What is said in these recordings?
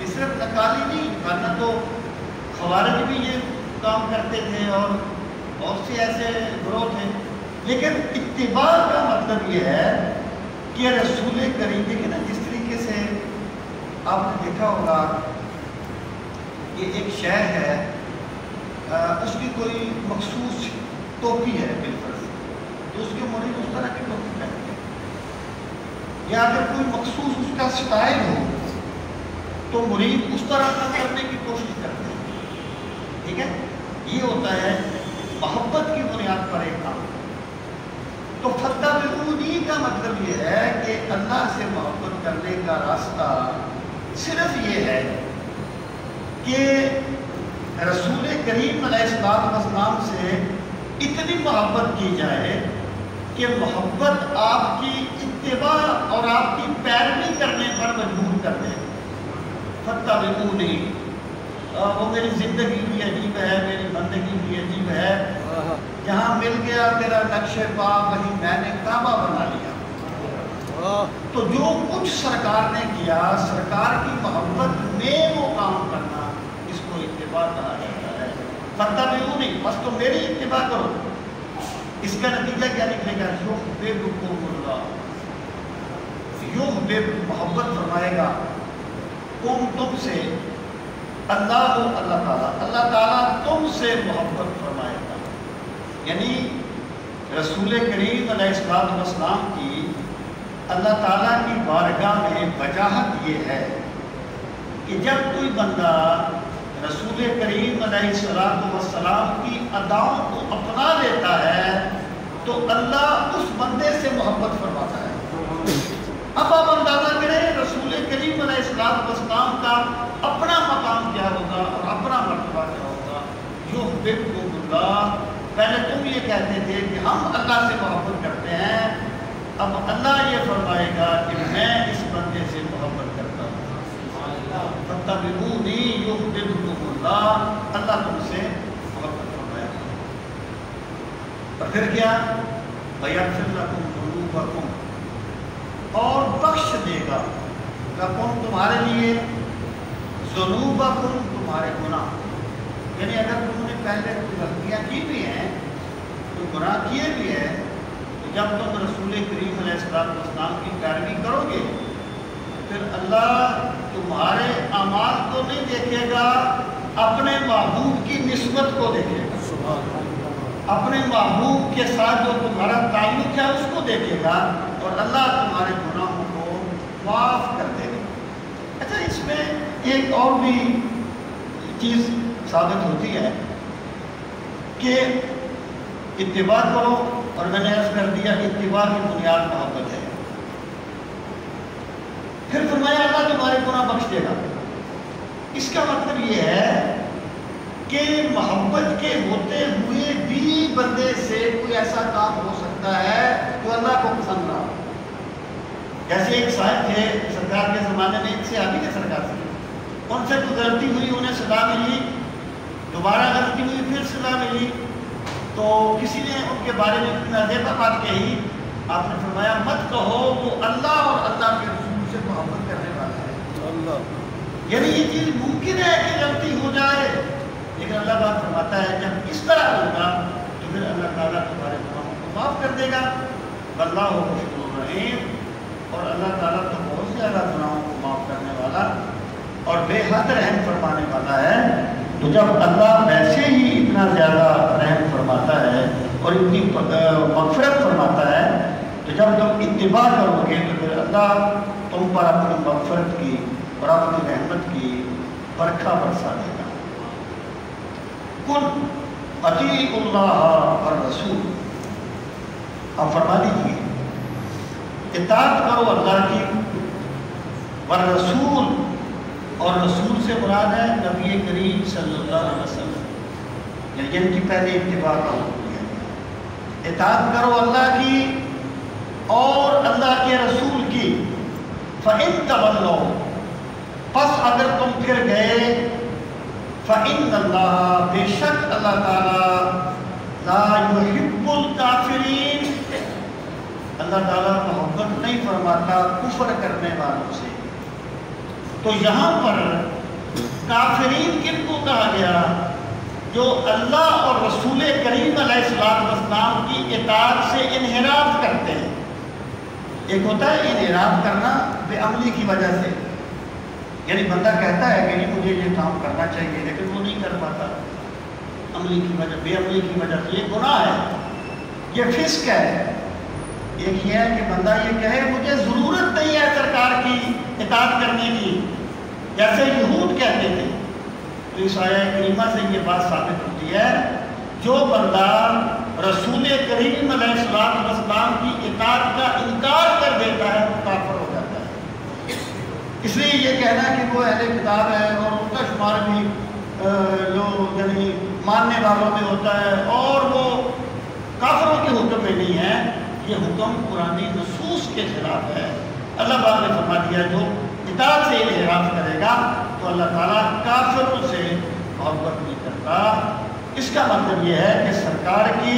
یہ صرف نکالی نہیں، ورنہ تو خوارج بھی یہ کام کرتے تھے اور بہت سے ایسے گروہ تھے. لیکن اتباع کا مطلب یہ ہے کہ رسول کریم، دیکھیں نا جس طریقے سے آپ نے دیکھا ہوگا کہ ایک شہر ہے، اس کی کوئی مخصوص ٹوپی ہے بالفرض، تو اس کے مرید اس طرح کی ٹوپی پہنتے ہیں. یا اگر کوئی مخصوص اس کا سٹائل ہو تو مرید اس طرح کا کرنے کی کوشش کرتے ہیں. ٹھیک ہے، یہ ہوتا ہے محبت کی بنیاد پر ایک کام. تو فتبعونی کا مطلب یہ ہے کہ اللہ سے محبت کرنے کا راستہ صرف یہ ہے کہ رسول کریم علیہ السلام سے اتنی محبت کی جائے کہ محبت آپ کی اتباع اور آپ کی پیروی کرنے پر مجبور کر دے. فتبعونی، وہ میری زندگی بھی عجیب ہے، میری بندگی بھی عجیب ہے. جہاں مل گیا میرا نقش پا وہیں میں نے کعبہ بنا لیا. تو جو کچھ سرکار نے کیا، سرکار کی محبت میں وہ کام کرنا، اس کو اتباع کہا جاتا ہے. فتبعونی، بس تو میری اتباع کرو. اس کا نتیجہ کیا نکلے گا؟ یحببکم اللہ، یحبب، محبت فرمائے گا تم سے، اللہ تعالیٰ، اللہ تعالیٰ تم سے محبت فرمائے گا. یعنی رسول کریم علیہ السلام کی اللہ تعالیٰ کی بارگاہ میں وجاہت یہ ہے کہ جب کوئی بندہ رسول کریم علیہ السلام کی اداؤں کو اپنا لیتا ہے تو اللہ اس بندے سے محبت فرماتا ہے. اب آپ اندازہ کریں رسول کریم علیہ السلام کا اپنا مقام کیا ہوگا اور اپنا مرتبہ کیا ہوگا. یحببکم اللہ، پہلے تم یہ کہتے تھے کہ ہم اللہ سے محبت کرتے ہیں، اب اللہ یہ فرمائے گا کہ میں اس بندے سے محبت کرتا ہوں. فتبعونی یحببکم اللہ، اللہ تم سے محبت فرمائے گا. اور پھر کیا؟ وَيَغْفِرْ لَكُمْ ذُنُوبَكُمْ، اور بخش دے گا لکم تمہارے لیے، ذنوبکم تمہارے گناہ. یعنی اگر تم نے پہلے کوئی غلطیاں کی بھی ہیں، کوئی گناہ کیے بھی ہیں، تو جب تم رسول کریم علیہ السلام کی پیروی کرو گے پھر اللہ تمہارے اعمال کو نہیں دیکھے گا، اپنے محبوب کی نسبت کو دیکھے گا. اپنے محبوب کے ساتھ جو تمہارا تعلق ہے اس کو دیکھے گا اور اللہ تمہارے گناہوں کو معاف کر دے گا. اچھا، اس میں ایک اور بھی چیز ثابت ہوتی ہے کہ اتباع کرو، اور میں نے عرض کر دیا اتباع کی بنیاد محبت ہے. پھر فرمایا اللہ تمہارے گناہ بخش دے گا. اس کا مطلب یہ ہے کہ محبت کے ہوتے ہوئے بھی بندے سے کوئی ایسا کام ہو سکتا ہے جو اللہ کو پسند نہ ہو. جیسے ایک صاحب تھے سرکار کے زمانے میں، ایک سے آگے کے سرکار سے، ان سے کوئی غلطی ہوئی، انہیں سزا ملی، دوبارہ غلطی ہوئی، پھر سزا ملی. تو کسی نے ان کے بارے میں اتنا زیادہ بات کہی، آپ نے فرمایا مت کہو وہ اللہ اور اللہ کے رسول سے محبت کرنے والا ہے. اللہ، یعنی یہ چیز ممکن ہے کہ غلطی ہو جائے، لیکن اللہ بات فرماتا ہے جب اس طرح ہوگا تو پھر اللہ تعالیٰ تمہارے گناہوں کو معاف کر دے گا. واللہ غفور رحیم، اور اللہ تعالیٰ تو بہت زیادہ گناہوں کو معاف کرنے والا اور بے حد رحم فرمانے والا ہے. تو جب اللہ ویسے ہی اتنا زیادہ رحم فرماتا ہے اور اتنی مغفرت فرماتا ہے، تو جب تم اتباع کرو گے تو پھر اللہ تم پر اپنی مغفرت کی اور اپنی رحمت کی برکھا برسا دے گا. کن اطیعوا اللہ والرسول، آپ فرما دیجیے اطاعت کرو اللہ کی، والرسول، اور رسول سے مراد ہے نبی کریم صلی اللہ علیہ وسلم، یعنی جن کی پہلے اتباع کا حکم دیا گیا. اطاعت کرو اللہ کی اور اللہ کے رسول کی. فَإِن تَوَلَّوْا، پس اگر تم پھر گئے، فَإِنَّ اللَّهَ، بے شک اللہ تعالیٰ، لَا يُحِبُّ الْكَافِرِينَ، اللہ تعالیٰ محبت نہیں فرماتا کفر کرنے والوں سے. تو یہاں پر کافرین کن کو کہا گیا؟ جو اللہ اور رسول کریم علیہ السلام کی اطاعت سے انحراف کرتے ہیں۔ ایک ہوتا ہے انحراف کرنا بے عملی کی وجہ سے، یعنی بندہ کہتا ہے کہ مجھے یہ کام کرنا چاہیے لیکن وہ نہیں کر پاتا عملی کی وجہ، بے عملی کی وجہ سے۔ یہ گناہ ہے، یہ فسق ہے۔ ایک یہ ہے کہ بندہ یہ کہے مجھے ضرورت نہیں ہے سرکار کی اطاعت کرنے کی، جیسے یہود کہتے تھے۔ تو اس آیہ کریمہ سے یہ بات ثابت ہوتی ہے جو بندہ رسول کریم علیہ السلام کی اطاعت کا انکار کر دیتا ہے وہ کافر ہو جاتا ہے۔ اس لیے یہ کہنا کہ وہ اہل کتاب ہے اور ان کا شمار بھی جو یعنی ماننے والوں میں ہوتا ہے اور وہ کافروں کے حکم میں نہیں ہے، یہ حکم قرآنی نصوص کے خلاف ہے۔ اللہ پاک نے فرما دیا جو اطاعت سے انحراف کرے گا تو اللہ تعالیٰ کافروں سے محبت نہیں کرتا۔ اس کا مطلب یہ ہے کہ سرکار کی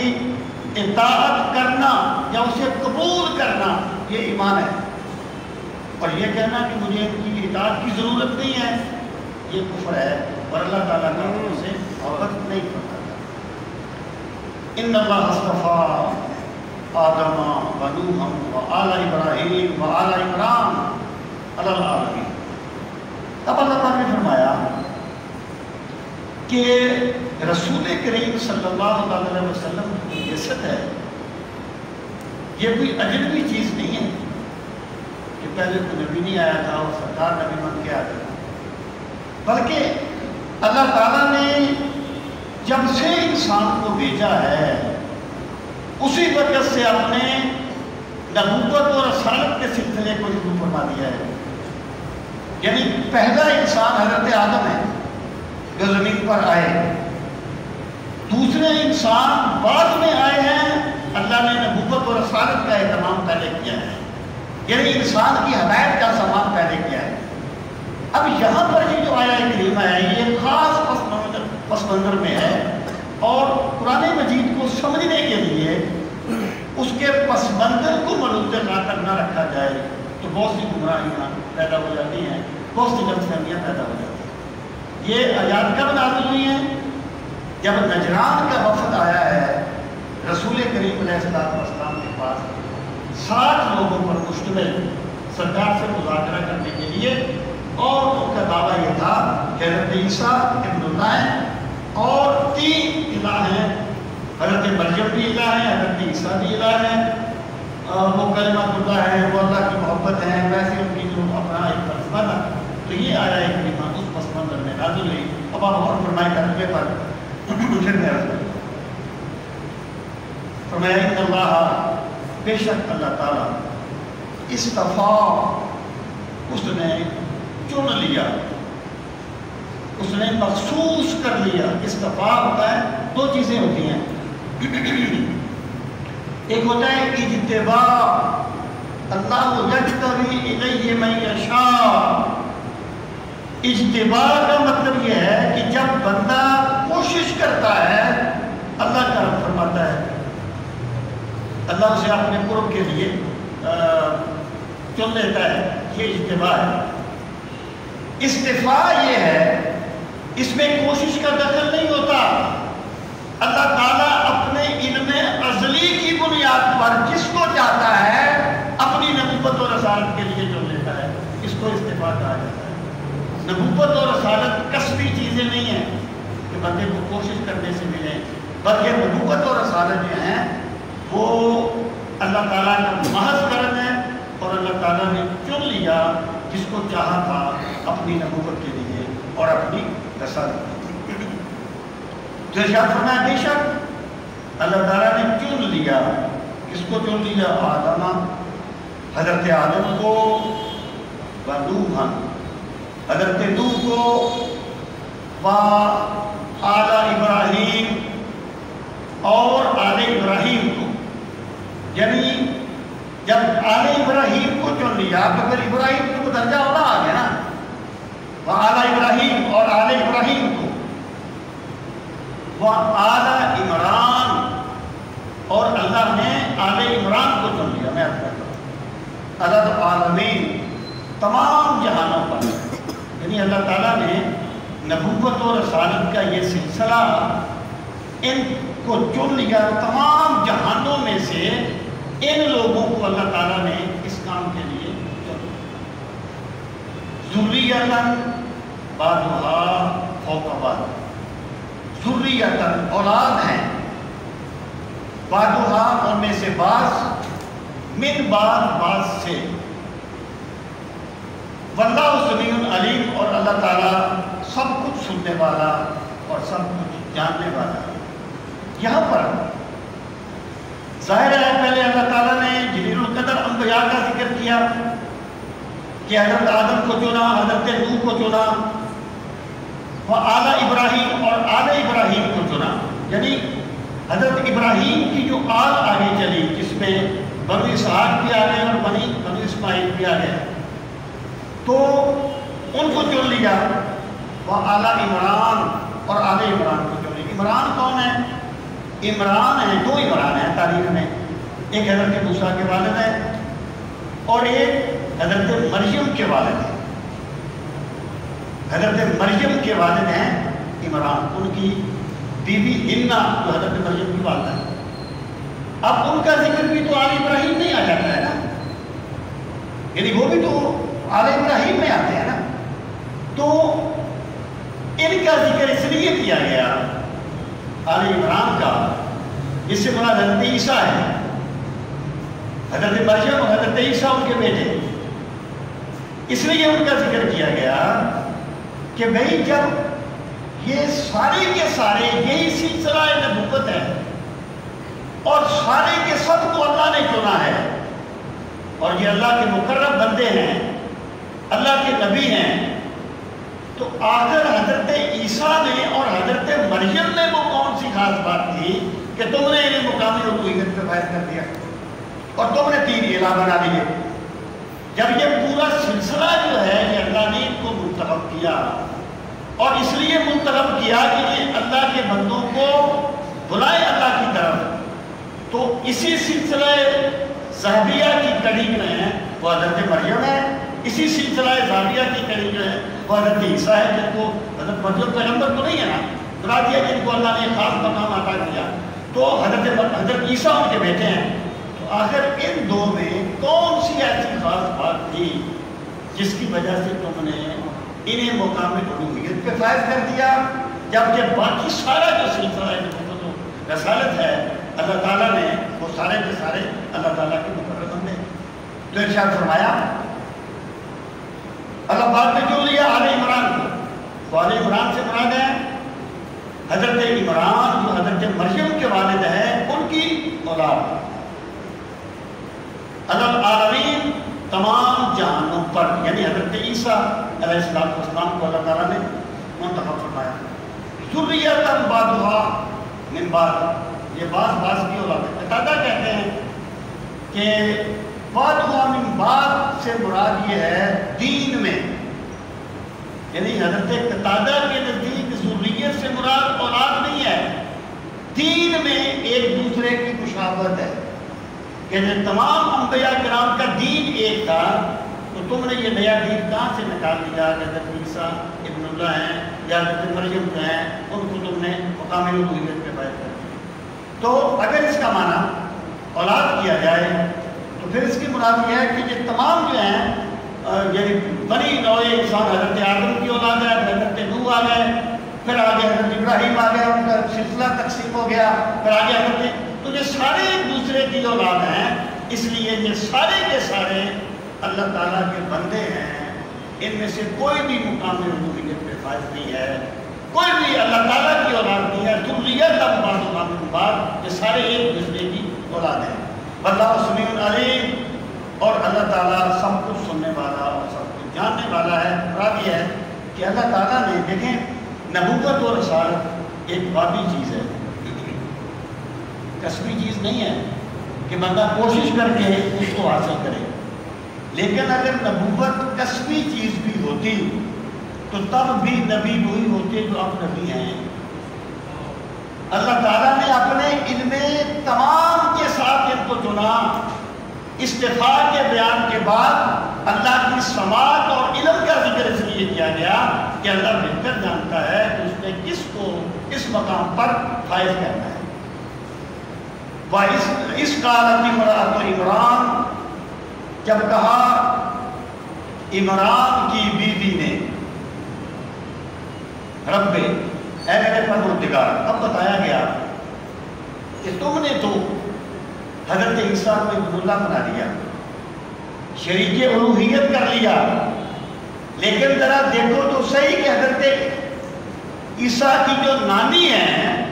اطاعت کرنا یا اسے قبول کرنا یہ ایمان ہے، اور یہ کہنا کہ مجھے ان کی اطاعت کی ضرورت نہیں ہے یہ کفر ہے، اور اللہ تعالیٰ کافروں سے محبت نہیں کرتا۔ ان اللہ اصطفیٰ آدم و نوح و آل ابراہیم و آل عمران علی العالمین۔ اب اللہ تعالیٰ نے فرمایا کہ رسول کریم صلی اللہ علیہ وسلم کی بعثت ہے، یہ کوئی اجنبی چیز نہیں ہے کہ پہلے کوئی نبی نہیں آیا تھا اور سرکار نبی بن کے آ گیا، بلکہ اللہ تعالیٰ نے جب سے انسان کو بھیجا ہے اسی وقت سے اپنے نبوت اور رسالت کے سلسلے کو شروع فرما دیا ہے۔ یعنی پہلا انسان حضرت آدم ہے جو زمین پر آئے، دوسرے انسان بعد میں آئے ہیں، اللہ نے نبوت اور رسالت کا اہتمام پہلے کیا ہے، یعنی انسان کی ہدایت کا سامان پہلے کیا ہے۔ اب یہاں پر یہ جو آیہ کریمہ ہے یہ خاص پس منظر میں ہے، اور قرآن مجید کو سمجھنے کے لیے اس کے پس منظر کو ملوث خاطر نہ رکھا جائے تو بہت سی گمراہیاں پیدا ہو جاتی ہیں، بہت سی غلط فہمیاں پیدا ہو جاتی ہیں۔ یہ آیات کب نازل ہوئی ہیں؟ جب نجران کا وفد آیا ہے رسول کریم علیہ السلام کے پاس 60 لوگوں پر مشتمل سرکار سے مذاکرہ کرنے کے لیے، اور ان کا دعویٰ یہ تھا کہ حضرت عیسیٰ ابن اللہ ہیں اور 3 الہ ہیں، حضرت مریم بھی الہ ہیں، حضرت عیسیٰ بھی الہ ہیں، وہ کلمۃ اللہ ہے، وہ اللہ کی محبت ہے، ویسے ان کی جو اپنا ایک فلسفہ تھا۔ تو یہ آیا ہے کہ اس پس منظر میں نازل ہوئی۔ اب آپ اور فرمائے ترجمے پر پھر میں عرض کرتا ہوں۔ فرمایا ان اللہ، بے شک اللہ تعالیٰ اصطفیٰ، اس نے چن لیا، اس نے مخصوص کر لیا۔ اصطفیٰ ہوتا ہے، 2 چیزیں ہوتی ہیں، ایک ہوتا ہے اجتباء، اللہ یجتبی الیہ من یشاء۔ اجتباء کا مطلب یہ ہے کہ جب بندہ کوشش کرتا ہے اللہ کا رب فرماتا ہے، اللہ اسے اپنے قرب کے لیے چن لیتا ہے، یہ اجتباء ہے۔ استفاء یہ ہے اس میں کوشش کا دخل نہیں ہوتا، اللہ تعالیٰ اپنے علم ازلی کی بنیاد پر جس کو چاہتا ہے اپنی نبوت اور رسالت کے لیے چن لیتا ہے، اس کو استفاء کہا جاتا ہے۔ نبوت اور رسالت کسبی چیزیں نہیں ہیں کہ بندے کو کوشش کرنے سے ملیں، بلکہ نبوت اور رسالت جو ہیں وہ اللہ تعالیٰ کا محض کرم ہے، اور اللہ تعالیٰ نے چن لیا جس کو چاہا تھا اپنی نبوت کے لیے اور اپنی رسالت کے لیے۔ جو ارشاد فرمایا بے شک اللہ تعالیٰ نے چن لیا، کس کو چن لیا؟ آدم، حضرت آدم کو، و نوحا، حضرت نوح کو، و آل ابراہیم، اور آل ابراہیم کو۔ یعنی جب آل ابراہیم کو چن لیا تو پھر ابراہیم کو درجہ اولا آ گیا نا، وہ آل ابراہیم اور آل ابراہیم کو، وہ آل عمران، اور اللہ نے آل عمران کو چن لیا۔ میں عرض کرتا ہوں عدد عالمین، تمام جہانوں پر یعنی اللہ تعالیٰ نے نبوت و رسالت کا یہ سلسلہ ان کو چن لیا، تمام جہانوں میں سے ان لوگوں کو اللہ تعالیٰ نے اس کام کے لیے چن لیا۔ ذریۃً بعضها فوق بعض، ذریۃً اولاد ہیں، بعضها ان میں سے بعض، من بعض سے، واللہ سمیع علیم اور اللہ تعالیٰ سب کچھ سننے والا اور سب کچھ جاننے والا ہے۔ یہاں پر ظاہر ہے پہلے اللہ تعالیٰ نے جلیل القدر انبیاء کا ذکر کیا کہ حضرت آدم کو چنا، حضرت نوح کو چنا، آل ابراہیم اور آل ابراہیم کو چنا، یعنی حضرت ابراہیم کی جو آل آگے چلی جس میں بنی اسحاق بھی آ گئے اور بنی اسماعیل بھی آ گئے، تو ان کو چن لیا۔ وہ آل عمران اور آل عمران کو چن لیا۔ عمران کون ہے؟ عمران ہیں، دو عمران ہیں تاریخ میں، ایک حضرت موسیٰ کے والد ہیں اور ایک حضرت مریم کے والد ہیں۔ حضرت مریم کے والد ہیں عمران، ان کی بیوی ہنہ جو حضرت مریم کی والدہ ہے۔ اب ان کا ذکر بھی تو آل ابراہیم میں آ جاتا ہے نا، یعنی وہ بھی تو آل ابراہیم میں آتے ہیں نا، تو ان کا ذکر اس لیے کیا گیا آل عمران کا، اس سے مراد حضرت عیسیٰ ہے، حضرت مریم اور حضرت عیسیٰ ان کے بیٹے، اس لیے ان کا ذکر کیا گیا کہ بھئی جب یہ سارے کے سارے یہی سلسلہ نبوت ہے اور سارے کے سب کو اللہ نے چنا ہے اور یہ اللہ کے مقرب بندے ہیں، اللہ کے نبی ہیں، تو آخر حضرت عیسیٰ نے اور حضرت مریم نے وہ کون سی خاص بات تھی کہ تم نے انہیں مقامی الوہیت پہ فائز کر دیا اور تم نے 3 الہ بنا دیے؟ جب یہ پورا سلسلہ جو ہے یہ اللہ نے ان کو منتخب کیا اور اس لیے منتخب کیا کہ یہ اللہ کے بندوں کو بلائے اللہ کی طرف، تو اسی سلسلہ ذہبیہ کی کڑی میں وہ حضرت مریم ہے، اسی سلسلہ ذہبیہ کی کڑی جو ہے وہ حضرت عیسیٰ ہے، جن کو حضرت مریم پیغمبر تو نہیں ہے نا، بنا دیا جن کو اللہ نے ایک خاص مقام عطا کیا، تو حضرت عیسیٰ ان کے بیٹے ہیں۔ تو آخر ان دو میں کون سی ایسی خاص بات تھی جس کی وجہ سے تم نے انہیں مقام الوہیت پہ فائز کر دیا، جبکہ باقی سارا جو سلسلہ نبوت و رسالت ہے اللہ تعالیٰ نے وہ سارے کے سارے اللہ تعالیٰ کے مقرر بندے۔ تو ارشاد فرمایا اللہ پاک نے جو لیا آل عمران کو، تو آل عمران سے مراد ہے حضرت عمران جو حضرت مریم کے والد ہیں ان کی اولاد، العالمین تمام جہانوں پر، یعنی حضرت عیسیٰ علیہ السلام کو اللہ تعالیٰ نے منتخب فرمایا۔ ذریۃً بعضها من بعض، یہ بعض کی اولاد ہے۔ قتادہ کہتے ہیں کہ بعضها من بعض سے مراد یہ ہے دین میں، یعنی حضرت قتادہ کے نزدیک ذریت سے مراد اولاد نہیں ہے، دین میں ایک دوسرے کی مشابہت ہے کہ جب تمام انبیاء کرام کا دین ایک تھا تو تم نے یہ نیا دین کہاں سے نکال دیا؟ حضرت عیسیٰ ابن اللہ ہیں یا حضرت مریم جو ہیں ان کو تم نے مقام الوہیت پہ فائز کر دیا۔ تو اگر اس کا معنی اولاد کیا جائے تو پھر اس کی مراد یہ ہے کہ یہ تمام جو ہیں یعنی بنی نوع انسان، حضرت آدم کی اولاد ہے، حضرت نوح آ گئے، پھر آگے حضرت ابراہیم آ گیا، ان کا سلسلہ تقسیم ہو گیا، پھر آگے حضرت، تو یہ سارے ایک دوسرے کی اولاد ہیں، اس لیے یہ سارے کے سارے اللہ تعالیٰ کے بندے ہیں، ان میں سے کوئی بھی مقام الوہیت پہ فائز نہیں ہے، کوئی بھی اللہ تعالیٰ کی اولاد نہیں ہے۔ ذریۃً بعضها من بعض، یہ سارے ایک دوسرے کی اولاد ہیں۔ واللہ سمیع علیم، اور اللہ تعالیٰ سب کچھ سننے والا اور سب کچھ جاننے والا ہے۔ مراد یہ ہے کہ اللہ تعالیٰ نے، دیکھیں نبوت اور رسالت ایک واقعی چیز ہے، کسبی چیز نہیں ہے کہ بندہ کوشش کر کے اس کو حاصل کرے، لیکن اگر نبوت کسبی چیز بھی ہوتی تو تب بھی نبی وہی ہوتے جو اب نبی ہیں۔ اللہ تعالیٰ نے اپنے علم تمام کے ساتھ ان کو چنا، استفاء کے بیان کے بعد اللہ کی سماعت اور علم کا ذکر اس لیے کیا گیا کہ اللہ بہتر جانتا ہے کہ اس نے کس کو اس مقام پر فائز کرنا ہے۔ اس قالت امرأۃ عمران، جب کہا عمران کی بیوی نے رب اے میرے پروردگار، اب بتایا گیا کہ تم نے تو حضرت عیسیٰ کو ابن اللہ بنا دیا، شریک الوہیت کر لیا، لیکن ذرا دیکھو تو صحیح کہ حضرت عیسیٰ کی جو نانی ہے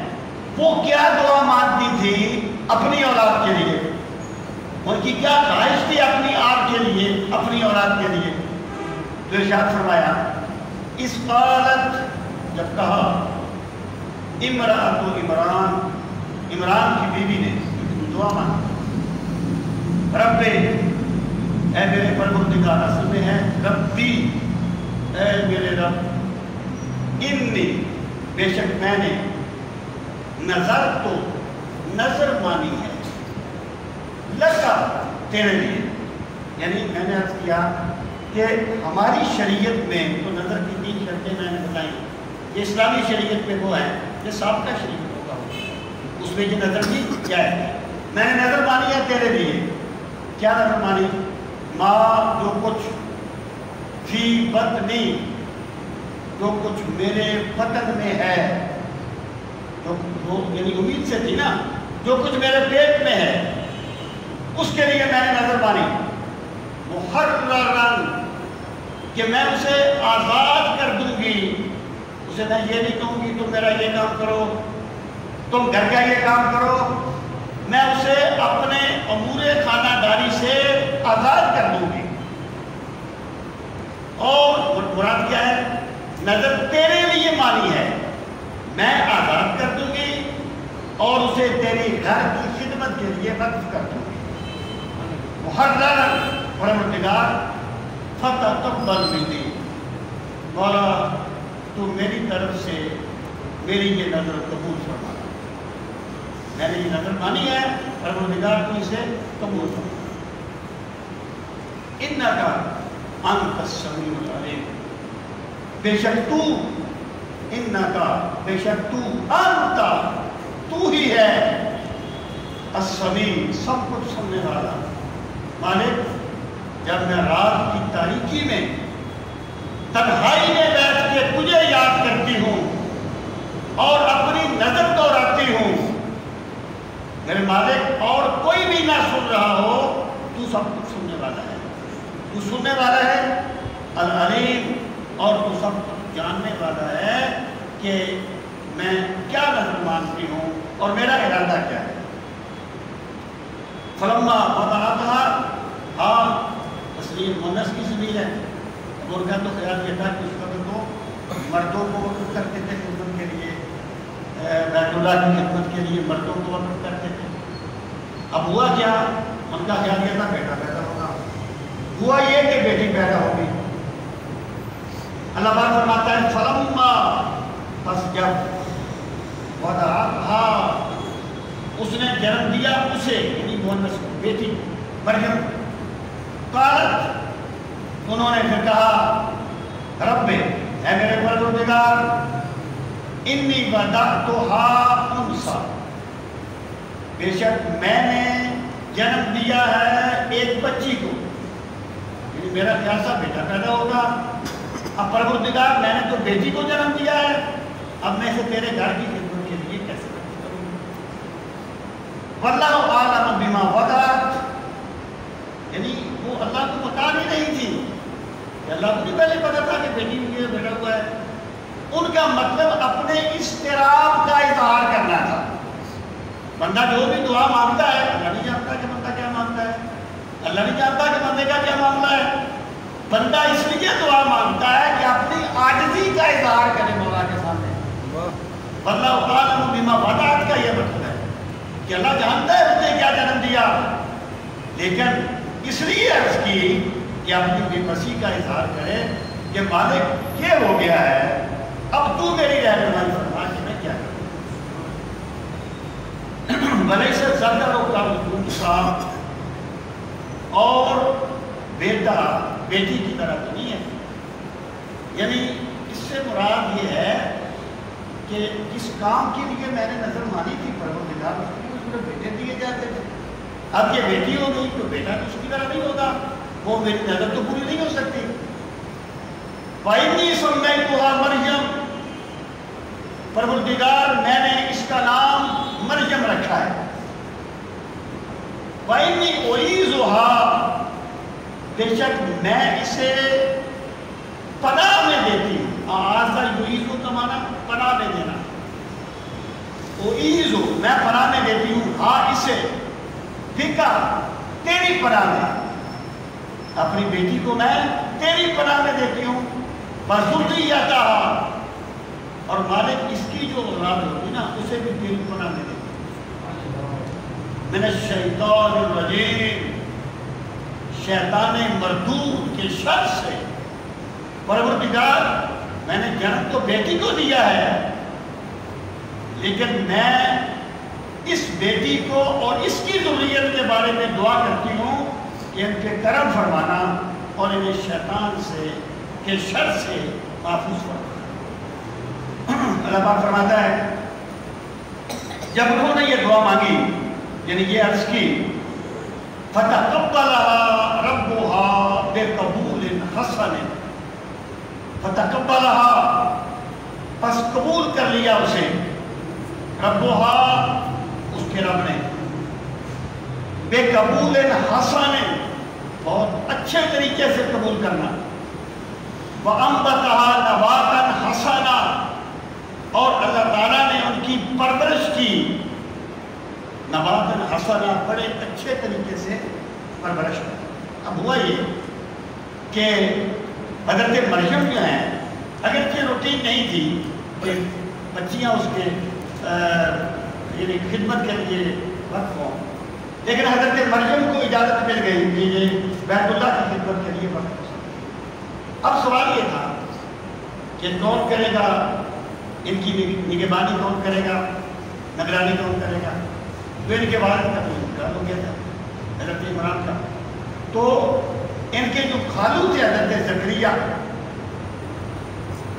وہ کیا دعا مانگتی تھی اپنی اولاد کے لیے، ان کی کیا خواہش تھی اپنی آپ کے لیے، اپنی اولاد کے لیے؟ تو ارشاد فرمایا اس قالت، جب کہا امرأۃ عمران، عمران کی بیوی نے دعا مانگی، رب اے میرے پروردگار، اصل میں ہے ربی، اے میرے رب، انی بے شک میں نے نظر تو نظر مانی ہے لگا تیرے لیے، یعنی میں نے عرض کیا کہ ہماری شریعت میں تو نظر کی 3 شرطیں میں نے بتائیں، یہ اسلامی شریعت میں وہ ہے، یہ سابقہ شریعت ہوگا اس میں یہ نظر کی کیا ہے، میں نے نظر مانی ہے تیرے لیے، کیا نظر مانی؟ ماں جو کچھ فی بطنی، جو کچھ میرے بطن میں ہے، جو یعنی امید سے تھی نا، جو کچھ میرے پیٹ میں ہے اس کے لیے میں نے نظر مانی، محررن، کہ میں اسے آزاد کر دوں گی، اسے میں یہ نہیں کہوں گی تم میرا یہ کام کرو، تم گھر کا یہ کام کرو، میں اسے اپنے امور خانہ داری سے آزاد کر دوں گی۔ اور مراد کیا ہے؟ نظر تیرے لیے مانی ہے، میں آزاد کر دوں گی اور اسے تیری گھر کی خدمت کے لیے وقف کر دوں گی۔ محررن، پروردگار فتقبل منی، مولا تو میری طرف سے میری یہ نظر قبول فرما، میں نے یہ نظر مانی ہے، پروردگار تو اسے قبول فرما۔ انکا انت السمیع العلیم، بے شک تو، انکا بے شک تو، انت تو ہی ہے، السمیع سب کچھ سننے والا مالک۔ جب میں رات کی تاریکی میں تنہائی میں بیٹھ کے تجھے یاد کرتی ہوں اور اپنی نظر دوہراتی ہوں، میرے مالک اور کوئی بھی نہ سن رہا ہو، تو سب کچھ سننے والا ہے، تو سننے والا ہے، العلیم، اور تو سب کچھ جاننے والا ہے کہ میں کیا نظر مانتی ہوں اور میرا ارادہ کیا ہے۔ فلما وضعتها، ہاں تسلیم مونس کی ضمیر ہے، اور کا تو خیال یہ تھا کہ اس وقت تو مردوں کو وقف کرتے تھے خدمت کے لیے، بیت اللہ کی خدمت کے لیے مردوں کو وقف کرتے تھے۔ اب ہوا کیا؟ ان کا خیال یہ تھا بیٹا پیدا ہوگا، ہوا یہ کہ بیٹی پیدا ہوگی۔ اللہ پاک فرماتا ہے فلما، بس جب وضعتها، اس نے جنم دیا اسے، یعنی مونس بیٹی مریم، قالت، انہوں نے پھر کہا رب اے میرے پروردگار، انی وضعتها انثی، بے شک میں نے جنم دیا ہے ایک بچی کو، یعنی میرا خیال تھا بیٹا پیدا ہوگا، اب پروردگار میں نے تو بیٹی کو جنم دیا ہے، اب میں اسے تیرے گھر کی خدمت کے لیے کیسے کروں؟ واللہ اعلم بما وضعت، یعنی وہ اللہ کو بتا بھی نہیں تھی کہ اللہ کو بھی پہلے پتا تھا کہ بیٹی کے بیٹا ہوا ہے، ان کا مطلب اپنے اضطراب کا اظہار کرنا تھا۔ بندہ جو بھی دعا مانگتا ہے، اللہ نہیں جانتا کہ بندہ کیا مانگتا ہے، اللہ نہیں جانتا کہ بندے کا کیا معاملہ ہے، بندہ اس لیے دعا مانگتا ہے کہ اپنی عاجزی کا اظہار کرے مولا کے سامنے۔ واللہ اعلم بما وضعت کا یہ مطلب ہے کہ اللہ جانتا ہے اس نے کیا جنم دیا، لیکن اس لیے عرض کی کہ اپنی بے بسی کا اظہار کرے کہ مالک یہ ہو گیا ہے، اب تو میری رہنمائی فرما کہ میں کیا کروں۔ ولیس الذکر کالانثی، اور بیٹا بیٹی کی طرح تو نہیں ہے. یعنی اس سے مراد یہ ہے کہ جس کام کے لیے میں نے نظر مانی تھی پروردگار اس کے لیے اس میں بیٹے دیے جاتے تھے. اب یہ بیٹی ہو گئی تو بیٹا تو اس کی طرح نہیں ہوگا, وہ میری نظر تو پوری نہیں ہو سکتی. وَإِنِّي سَمَّيْتُهَا مَرْيَمَ, پروردگار میں نے اس کا نام مریم رکھا ہے. وَإِنِّي أُعِيذُهَا, بے شک میں اسے پناہ میں دیتی ہوں. آزا یعیذو کا معنی پناہ میں دینا. اعیذو میں پناہ میں دیتی ہوں, ہاں اسے بکا تیری پناہ میں, اپنی بیٹی کو میں تیری پناہ میں دیتی ہوں. وَذُرِّيَّتَهَا, اور مالک اس کی جو اولاد ہوگی نا اسے بھی تیری پناہ میں دیتی ہوں. مِنَ الشَّيْطَانِ الرَّجِيمِ, شیطان مردود کے شر سے. پروردگار میں نے جنم تو بیٹی کو دیا ہے, لیکن میں اس بیٹی کو اور اس کی ذریت کے بارے میں دعا کرتی ہوں کہ ان کے کرم فرمانا اور انہیں شیطان سے کے شر سے محفوظ فرمانا. اللہ پاک فرماتا ہے جب انہوں نے یہ دعا مانگی, یعنی یہ عرض کی, فَتَقَبَّلَهَا رَبُّهَا بِقَبُولٍ حَسَنٍ, فَتَقَبَّلَهَا, پس قبول کر لیا اسے, رَبُّهَا, اس کے رب نے, بِقَبُولٍ حَسَنٍ, بہت اچھے طریقے سے قبول کرنا. وَأَنبَتَهَا نَبَاتًا حَسَنًا, اور اللہ تعالیٰ نے ان کی پرورش کی, نباتاً حسنا, بڑے اچھے طریقے سے پرورش کی. اب ہوا یہ کہ حضرت مریم جو ہیں, اگرچہ روٹین نہیں تھی کہ بچیاں اس کے یعنی خدمت کے لیے وقف ہوں, لیکن حضرت مریم کو اجازت مل گئی کہ یہ بیت اللہ کی خدمت کے لیے وقف ہو سکے. اب سوال یہ تھا کہ کون کرے گا ان کی نگہبانی, کون کرے گا, نگرانی کون کرے گا. تو ان کے والد کا تو انتقال ہو گیا تھا, حضرت عمران کا. تو ان کے جو خالو تھے حضرت زکریا,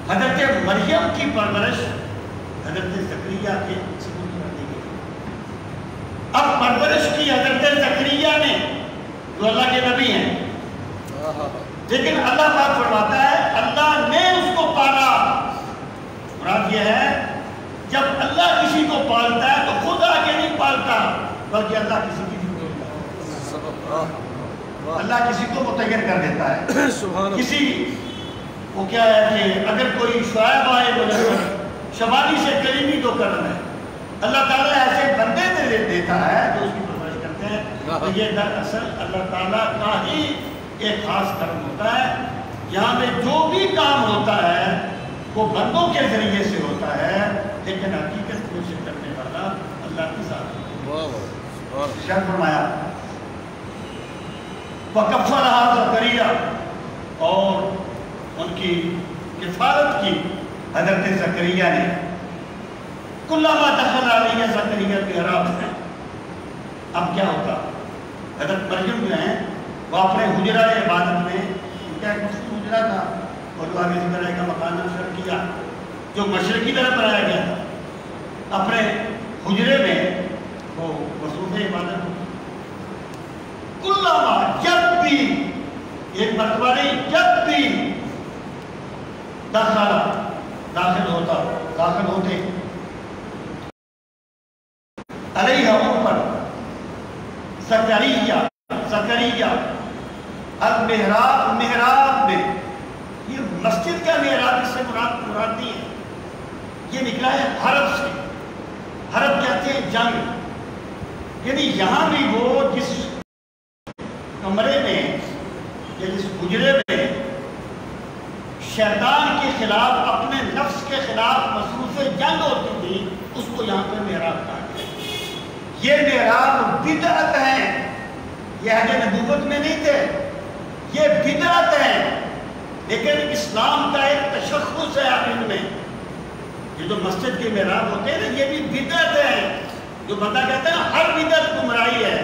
حضرت مریم کی پرورش حضرت زکریا کے سپرد کر دی گئی. اب پرورش کی حضرت زکریا نے, جو اللہ کے نبی ہیں, لیکن اللہ پاک فرماتا ہے اللہ نے اس کو پالا. مراد یہ ہے جب اللہ کسی کو پالتا ہے تو خود آگے نہیں پالتا, بلکہ اللہ کسی کی اللہ کسی کو متعین کر دیتا ہے. کسی وہ کیا ہے کہ اگر کوئی شعیب آئے تو شمالی سے کریمی تو کرم ہے, اللہ تعالیٰ ایسے بندے دیتا ہے جو اس کی پرورش کرتے ہیں. تو یہ دراصل اللہ تعالیٰ کا ہی ایک خاص کرم ہوتا ہے. یہاں پہ جو بھی کام ہوتا ہے وہ بندوں کے ذریعے سے ہوتا ہے, لیکن حقیقت میں سے کرنے والا اللہ کی ذات ہے. شاید فرمایا وَكَفَّلَهَا زَكَرِيَّا, اور ان کی کفالت کی حضرت زکریا نے. كُلَّمَا دَخَلَ عَلَيْهَ زَكَرِيَّا الْمِحْرَابَ, اب کیا ہوتا, حضرت مریم جو ہیں وہ اپنے حجرہ عبادت میں, ان کا ایک مخصوص حجرہ تھا, اور جو آگے ذکر ہے کا مکان شرق کیا جو مشرقی طرف بنایا گیا تھا, اپنے حجرے میں وہ مصروف عبادت ہوتی. کلما, جب بھی, ایک مرتبہ نہیں, جب بھی داخل ہوتے علیہ پر زکریا المحراب, محراب میں, یہ مسجد کا محراب اس سے مراد نہیں ہے, یہ نکلا ہے حرب سے. حرب کہتے ہیں جنگ, یعنی یہاں بھی وہ جس کمرے میں یا جس حجرے میں شیطان کے خلاف, اپنے نفس کے خلاف مصروف جنگ ہوتی تھی, اس کو یہاں پہ محراب کہا گیا. یہ محراب بدعت ہے, یہ اہل نبوت میں نہیں تھے, یہ بدعت ہے, لیکن اسلام کا ایک تشخص ہے ان میں. یہ جو مسجد کے محراب ہوتے ہیں نا, یہ بھی بدعت ہے. جو بندہ کہتا ہے نا ہر بدعت گمراہی ہے,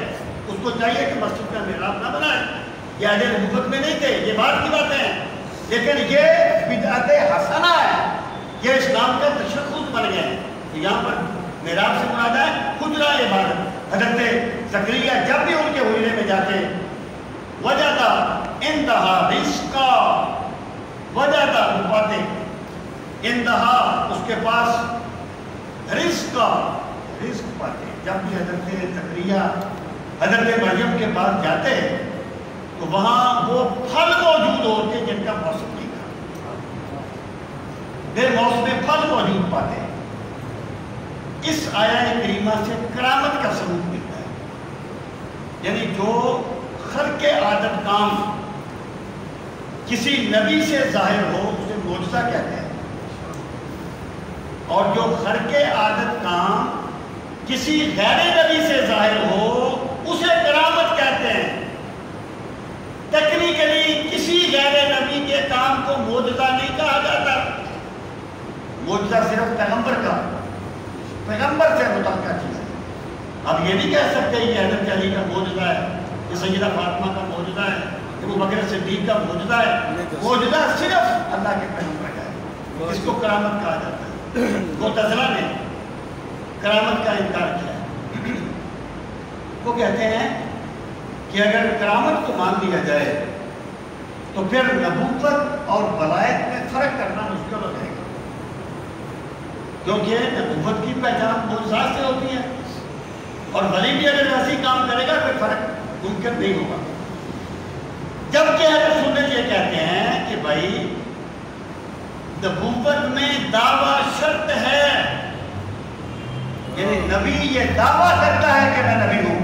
اس کو چاہیے کہ مسجد کا محراب نہ بنائے. یہ عہد نبوت میں نہیں تھے، یہ بعد کی باتیں ہیں، لیکن یہ بدعت حسنہ ہے، یہ اسلام کا تشخص بن گئے ہیں۔ یہاں پر محراب سے مراد ہے حجرہ عبادت۔ حضرت زکریا جب بھی ان کے حجرے میں جاتے وجدہ انتہا رزقا، وجدہ وہ پاتے انتہا اس کے پاس رزقا، رزق پاتے۔ جب بھی حضرت زکریا حضرت مریم کے پاس جاتے تو وہاں وہ پھل موجود ہوتے جن کا موسم نہیں تھا، بے موسم پھل موجود پاتے۔ اس آیہ کریمہ سے کرامت کا ثبوت ملتا ہے، یعنی جو خرق عادت کام کسی نبی سے ظاہر ہو اسے معجزہ کہتے ہیں، اور جو خرق عادت کام کسی غیر نبی سے ظاہر ہو اسے کرامت کہتے ہیں۔ ٹیکنیکلی کسی غیر نبی کے کام کو معجزہ نہیں کہا جاتا، معجزہ صرف پیغمبر سے متعلقہ چیز ہے۔ اب یہ نہیں کہہ سکتے کہ حضرت علی کا معجزہ ہے، کہ سیدہ فاطمہ کا معجزہ ہے، کہ ابو بکر صدیق کا معجزہ ہے۔ معجزہ صرف اللہ کے پیغمبر کا ہے، اس کو کرامت کہا جاتا ہے۔ معتزلہ نے کرامت کا انکار کیا ہے، وہ کہتے ہیں کہ اگر کرامت کو مان لیا جائے تو پھر نبوت اور ولایت میں فرق کرنا مشکل ہو جائے گا، کیونکہ نبوت کی پہچان معجزات سے ہوتی ہے، اور ولی بھی اگر ایسی کام کرے گا پھر فرق ممکن نہیں ہوگا۔ جبکہ اہل سنت یہ کہتے ہیں کہ بھائی نبوت میں دعویٰ شرط ہے، یعنی نبی یہ دعویٰ کرتا ہے کہ میں نبی ہوں،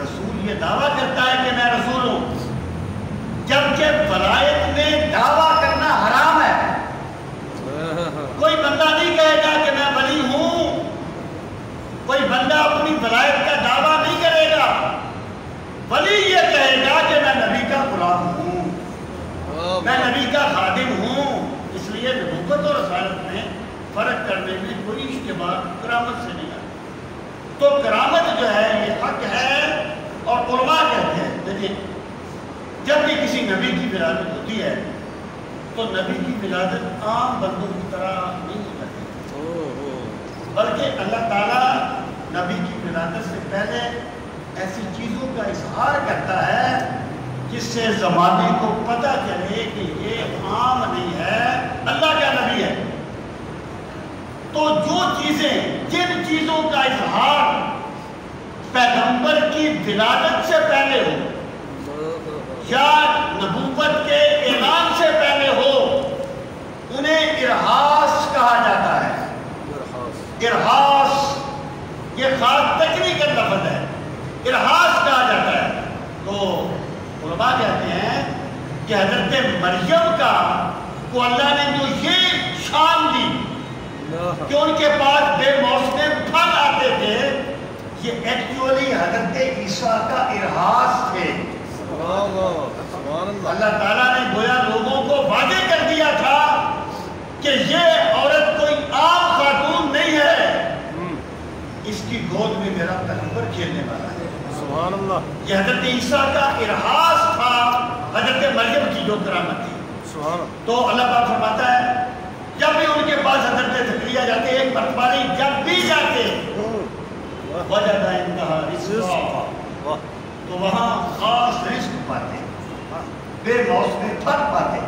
رسول یہ دعویٰ کرتا ہے کہ میں رسول ہوں، جبکہ ولایت میں دعویٰ کرنا حرام ہے۔ کوئی بندہ نہیں کہے گا کہ میں ولی ہوں، کوئی بندہ اپنی ولایت کا دعویٰ نہیں کرے گا، ولی یہ کہے گا کہ میں نبی کا غلام ہوں، میں نبی کا خادم ہوں۔ اس لیے نبوت اور رسالت میں فرق کرنے میں کوئی اشتباہ کرامت سے نہیں آتا۔ تو کرامت جو ہے یہ حق ہے، اور علماء کہتے ہیں دیکھیں جب بھی کسی نبی کی ولادت ہوتی ہے تو نبی کی ولادت عام بندوں کی طرح نہیں ہو جاتی، بلکہ اللہ تعالیٰ نبی کی ولادت سے پہلے ایسی چیزوں کا اظہار کرتا ہے جس سے زمانے کو پتہ چلے کہ یہ عام نہیں ہے، اللہ کا نبی ہے۔ تو جو چیزیں جن چیزوں کا اظہار پیغمبر کی ولادت سے پہلے ہو یا نبوت کے اعلان سے پہلے ہو انہیں ارہاس کہا جاتا ہے۔ ارہاس یہ خاص تکنیکل لفظ ہے، ارہاس کہا جاتا ہے۔ تو علماء کہتے ہیں کہ حضرت مریم کو اللہ نے جو یہ شان دی کہ ان کے پاس بے موسم پھل آتے تھے، یہ ایکچولی حضرت عیسیٰ کا ارہاس تھے۔ اللہ تعالیٰ نے گویا لوگوں کو واضح کر دیا تھا کہ یہ عورت کوئی عام خاتون نہیں ہے، اس کی گود میں میرا پیغمبر کھیلنے والا ہے۔ سبحان اللہ۔ یہ حضرت عیسیٰ کا ارہاس تھا حضرت مریم کی جو کرامت تھی۔ سبحان اللہ۔ تو اللہ پاک فرماتا ہے جب بھی ان کے پاس حضرت زکریا جاتے، ایک مرتبہ نہیں جب بھی جاتے وجدہ انتہا رزقا، تو وہاں خاص رزق پاتے، بے موسم پھل پاتے۔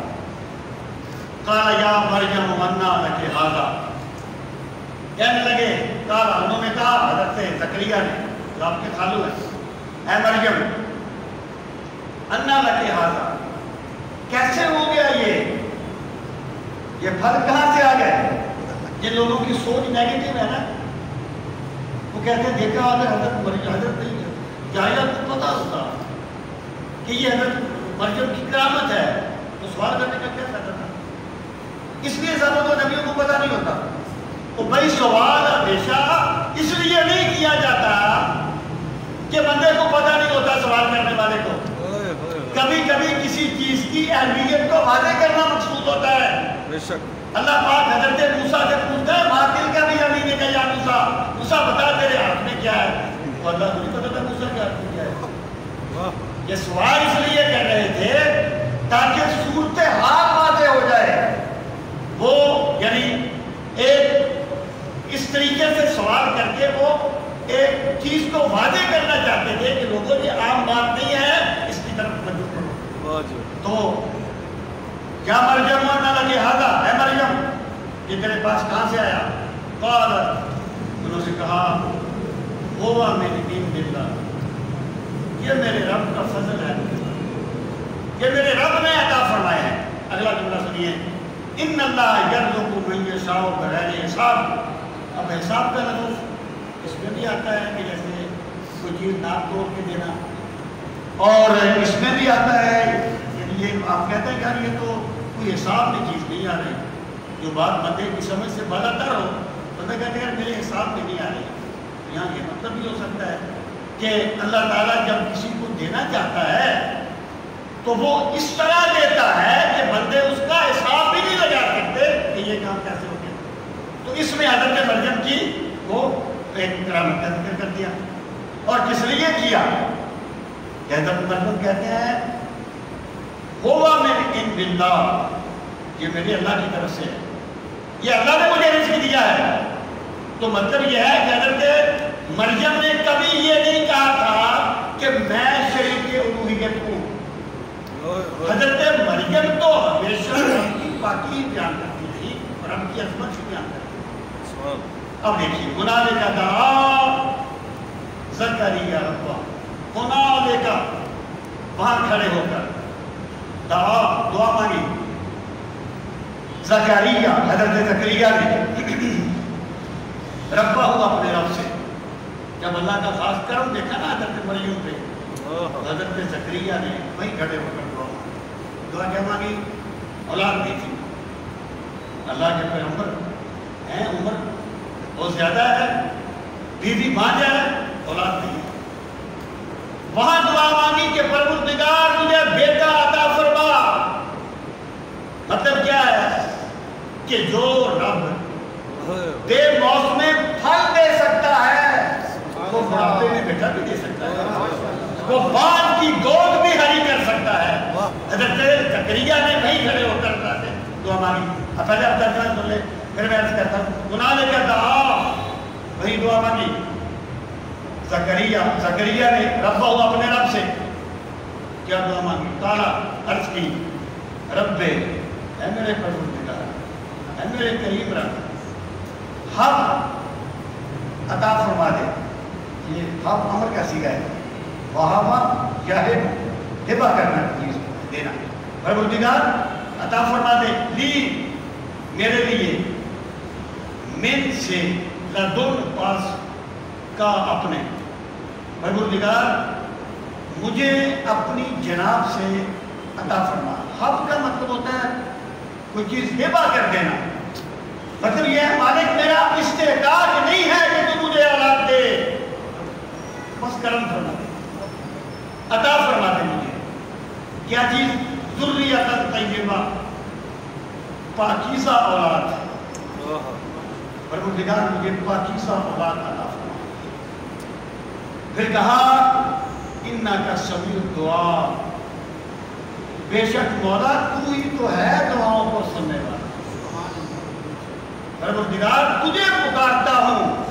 قال یا مریم انا لک ھذا، کہنے لگے قال، انہوں نے کہا حضرت زکریا نے جو آپ کے خالو ہیں، اے مریم انا لک ھذا، کیسے ہو گیا یہ پھل کہاں سے آ گئے؟ جن لوگوں کی سوچ نیگیٹو ہے نا، وہ کہتے ہیں دیکھا اگر حضرت مریم حضرت نہیں ہے، جاہلیہ کو پتا ہوتا کہ یہ حضرت مریم کی کرامت ہے تو سوال کرنے کا کیا فائدہ تھا؟ اس لیے زیادہ تو نبیوں کو پتا نہیں ہوتا۔ تو بھائی سوال ہمیشہ اس لیے نہیں کیا جاتا کہ بندے کو پتا نہیں ہوتا سوال کرنے والے کو، کبھی کبھی کسی چیز کی اہمیت کو واضح کرنا مقصود ہوتا ہے۔ اللہ پاک حضرت موسیٰ سے پوچھتا ہے ماں دل کا بھی یمین نے کہا یا موسیٰ، موسیٰ بتا تیرے ہاتھ میں کیا ہے؟ تو اللہ کو نہیں پتا تھا موسیٰ کے ہاتھ میں کیا ہے، یہ سوال اس لیے کر رہے تھے تاکہ صورتحال واضح ہو جائے. وہ یعنی ایک اس طریقے سے سوال کر کے وہ ایک چیز کو واضح کرنا چاہتے تھے کہ لوگوں یہ عام بات نہیں ہے، اس کی طرف توجہ کرو. تو کیا مریم نہ لگے ہاضا، اے مریم یہ تیرے پاس کہاں سے آیا؟ قالت، انہوں سے کہا ہوا من عند اللہ، یہ میرے رب کا فضل ہے، یہ میرے رب نے عطا فرمایا ہے. اگلا جملہ سنیے، ان اللہ یرزق من یشاء بغیر حساب. اب حساب کا لفظ اس میں بھی آتا ہے کہ جیسے کوئی چیز ناپ توڑ کے دینا، اور اس میں بھی آتا ہے یعنی یہ آپ کہتے ہیں کہ یہ تو کوئی حساب میں چیز نہیں آ رہی. جو بات بندے کی سمجھ سے بالا تر ہو، بندہ کہتے ہیں میرے حساب میں نہیں آ رہی. یہاں یہ مطلب بھی ہو سکتا ہے کہ اللہ تعالیٰ جب کسی کو دینا چاہتا ہے تو وہ اس طرح دیتا ہے کہ بندے اس کا حساب بھی نہیں لگا سکتے کہ یہ کام کیسے ہو گیا. تو اس میں حضرت مریم کی وہ ایک کرامت کا ذکر کر دیا. اور کس لیے کیا کہ حضرت مریم کہتے ہیں ہوا من عند اللہ، یہ میرے اللہ کی طرف سے ہے، یہ اللہ نے مجھے رزق دیا ہے. تو مطلب یہ ہے کہ حضرت مریم نے کبھی یہ نہیں کہا تھا کہ میں شریک الوہیت ہوں. حضرت مریم تو ہمیشہ رب کی پاکی بیان کرتی رہی اور رب کی عظمت سے بیان کرتی رہی. اب دیکھیے ہنالک دعا زکریا ربہ، ہنالک وہاں کھڑے ہو کر دعا مانگی زکریا، حضرت زکریا نے ربہ ہوا اپنے رب سے. جب اللہ کا خاص کرم دیکھا نا حضرت مریم پہ، حضرت زکریا نے وہیں کھڑے ہو کر دعا کیا مانگی؟ اولاد دی تھی. اللہ کے پیغمبر ہیں، عمر بہت زیادہ ہے، بیوی بانجھ ہے، اولاد نہیں. وہاں دعا مانگی کہ پروردگار مجھے بیٹا عطا فرما. مطلب کیا ہے کہ جو رب بے موسم پھل دے سکتا ہے وہ بڑھاپے میں بیٹا بھی دے سکتا ہے، وہ بانجھ کی گود بھی ہری کر سکتا ہے. حضرت زکریا نے وہیں کھڑے ہو کر دعا مانگی. پہلے آپ ترجمہ سن لیں پھر میں عرض کرتا ہوں. ہنالک دعا، وہی دعا مانگی زکریا نے ربہ اپنے رب سے. کیا دعا مانگی؟ قال، عرض کی رب اے میرے پروردگار، اے میرے کریم رب، حب عطا فرما دے. یہ حب امر کا صیغہ ہے، وہابا یا ہبہ کرنا، چیز دینا. پروردگار عطا فرما دے لی، میرے لیے، من سے، لدن پاس کا اپنے. پروردگار مجھے اپنی جناب سے عطا فرما. حب کا مطلب ہوتا ہے کوئی چیز ہبہ کر دینا. مطلب یہ ہے مالک میرا استحقاق نہیں ہے کہ تو مجھے اولاد دے، بس کرم فرما دے، عطا فرما دے مجھے. کیا چیز؟ ذریۃ طیبہ، پاکیزہ اولاد. پروردگار مجھے پاکیزہ اولاد عطا فرما. پھر کہا انک سمیع الدعاء، بے شک مولا تو ہی تو ہے دعاؤں کو سننے والا. پروردگار تجھے پکارتا ہوں،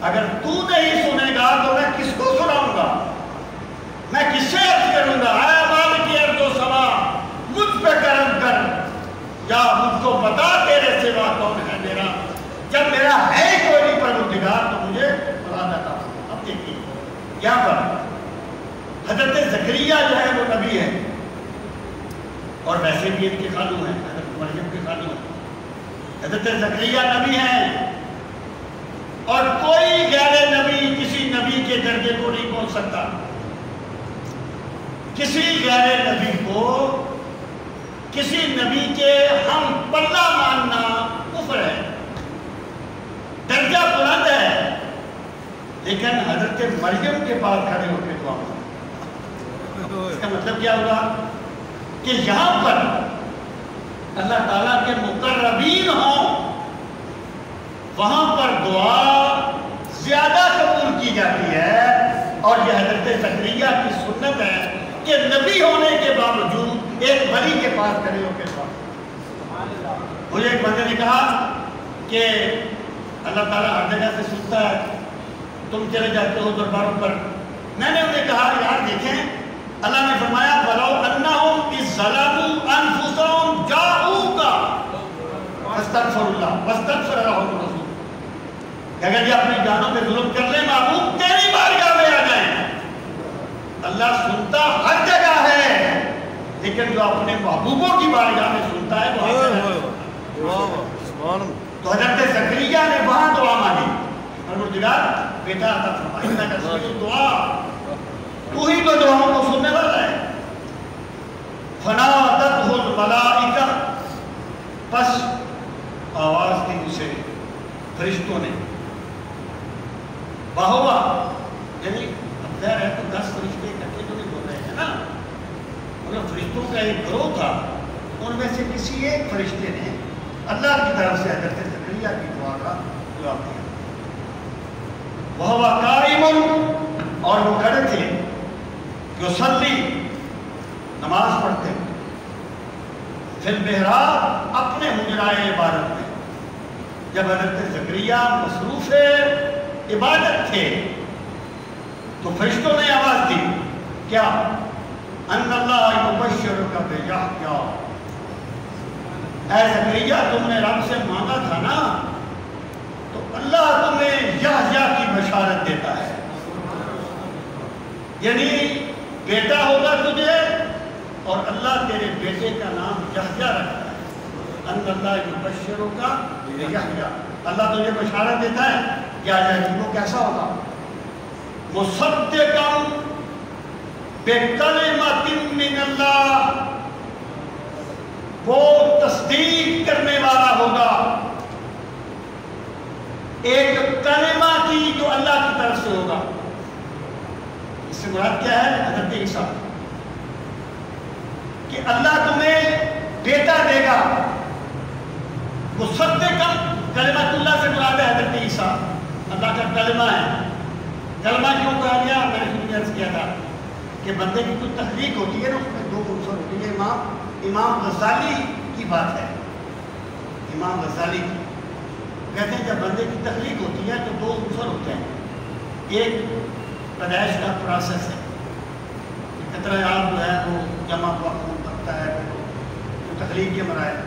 اگر تو نہیں سنے گا تو میں کس کو سناؤں گا؟ میں کس سے عرض کروں گا؟ اے مالک ارض و سما، مجھ پہ کرم کر، یا مجھ کو بتا تیرے سوا کون ہے میرا. جب میرا ہے کوئی نہیں پروردگار تو مجھے اولاد عطا فرما. اب دیکھیے یہاں پر حضرت زکریا جو ہے وہ نبی ہے، اور ویسے بھی ان کے خالو ہیں، حضرت مریم کے خالو ہیں. حضرت زکریا نبی ہیں، اور کوئی غیر نبی کسی نبی کے درجے کو نہیں پہنچ سکتا. کسی غیر نبی کو کسی نبی کے ہم پلہ ماننا کفر ہے، درجہ بلند ہے. لیکن حضرت مریم کے پاس کھڑے ہو کے دعا مانگا. اس کا مطلب کیا ہوگا کہ یہاں پر اللہ تعالیٰ کے مقربین ہوں، وہاں پر دعا زیادہ قبول کی جاتی ہے. اور یہ حضرت زکریا کی سنت ہے کہ نبی ہونے کے باوجود ایک ولی کے پاس کھڑے ہو کے دعا. مجھے ایک بندے نے کہا کہ اللہ تعالیٰ ہر جگہ سے سنتا ہے, تم چلے جاتے ہو درباروں پر. میں نے انہیں کہا یار دیکھیں, اللہ نے فرمایا وَلَوْ أَنَّهُمْ إِذْ ظَلَمُوا أَنفُسَهُمْ جَاءُوكَ فَاسْتَغْفَرُوا اللَّهَ وَاسْتَغْفَرَ لَهُمُ الرَّسُولُ, کہ اگر یہ اپنی جانوں پہ ظلم کر لیں محبوب تیری بارگاہ میں آ جائیں. اللہ سنتا ہر جگہ ہے, لیکن جو اپنے محبوبوں کی بارگاہ میں سنتا ہے وہ تو حضرت زکریا نے وہاں دعا مانگی, پروردگار بیٹا عطا فرما, انک سمیع الدعاء, تو ہی تو دعاؤں کو سننے والا ہے. فنادتہ الملائکہ, پس آواز دی اسے فرشتوں نے. وہوا یعنی اب ظاہر ہے تو 10 فرشتے اکٹھے تو نہیں بول رہے ہیں نا, مطلب فرشتوں کا ایک گروہ تھا, ان میں سے کسی ایک فرشتے نے اللہ کی طرف سے حضرت زکریا کی دعا کا جواب دیا. وہوا قائم, اور وہ کھڑے تھے یصلی, نماز پڑھتے, فی المحراب, اپنے حجرائے عبادت میں. جب حضرت زکریا مصروف عبادت تھے تو فرشتوں نے آواز دی, کیا ان اللہ یبشرک بیحییٰ, اے زکریا تم نے رب سے مانگا تھا نا, تو اللہ تمہیں یحییٰ کی بشارت دیتا ہے, یعنی بیٹا ہوگا تجھے اور اللہ تیرے بیٹے کا نام یحییٰ رکھتا ہے. ان اللہ یبشرک بیحییٰ, اللہ تجھے بشارت دیتا ہے یحییٰ, وہ کیسا ہوگا؟ مصدقا بکلمۃ من اللہ, وہ تصدیق کرنے والا ہوگا ایک کلمہ کی جو اللہ کی طرف سے ہوگا. اس سے مراد کیا ہے؟ حضرت عیسیٰ, کہ اللہ تمہیں بیٹا دے گا. مصدقا, کلمۃ اللہ سے مراد ہے حضرت عیسیٰ, اللہ کا کلمہ ہے. کلمہ کیوں کہا گیا؟ میں نے عرض کیا تھا کہ بندے کی کوئی تخلیق ہوتی ہے نا, اس میں 2 عنصر ہوتی ہے. امام غزالی کی بات ہے, امام غزالی کہتے ہیں جب بندے کی تخلیق ہوتی ہے تو 2 عنصر ہوتے ہیں. ایک پیدائش کا پروسیس ہے, قطرہ آب جو ہے وہ جمع ہوا خون بنتا ہے, تو تخلیق کے مراحل.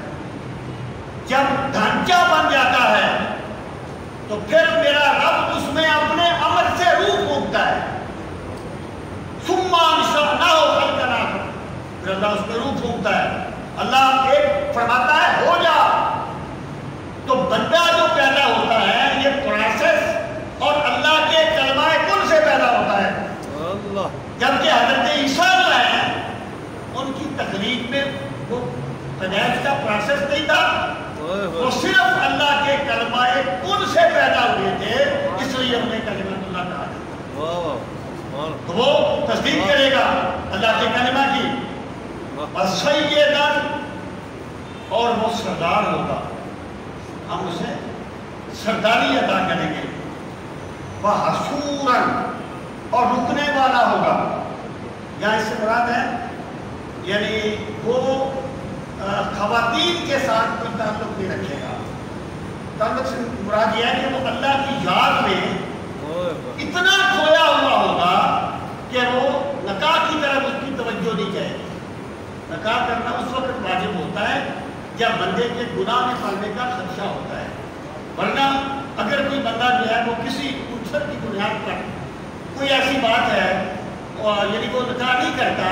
جب ڈھانچہ بن جاتا ہے تو پھر میرا رب اس میں اپنے امر سے روح پھونکتا ہے. ثم انشأناہ خلقا آخر, پھر اللہ اس میں روح پھونکتا ہے. اللہ ایک فرماتا ہے ہو جا, تو بندہ جو پیدا ہوتا ہے یہ پروسیس اور اللہ کے کلمہ کن سے پیدا ہوتا ہے. جبکہ حضرت عیسیٰ جو ہیں ان کی تخلیق میں وہ پیدائش کا پروسیس نہیں تھا, وہ صرف اللہ کے کلمہ کن سے پیدا ہوئے تھے, اس لیے انہیں کلمۃ اللہ کہا جاتا ہے. تو وہ تصدیق کرے گا اللہ کے کلمہ کی. وَسَيِّدًا, اور وہ سردار ہوگا, ہم اسے سرداری عطا کریں گے. وَحَصُورًا, اور رکنے والا ہوگا. یہاں اس سے مراد ہے یعنی وہ خواتین کے ساتھ کوئی تعلق نہیں رکھے گا. تعلق سے مراد یہ ہے کہ وہ اللہ کی یاد میں اتنا کھویا ہوا ہوگا کہ وہ نکاح کی طرف اس کی توجہ نہیں جائے گی. نکاح کرنا اس وقت واجب ہوتا ہے جب بندے کے گناہ میں پڑنے کا خدشہ ہوتا ہے, ورنہ اگر کوئی بندہ جو ہے وہ کسی عنصر کی بنیاد پر کوئی ایسی بات ہے یعنی وہ نکاح نہیں کرتا,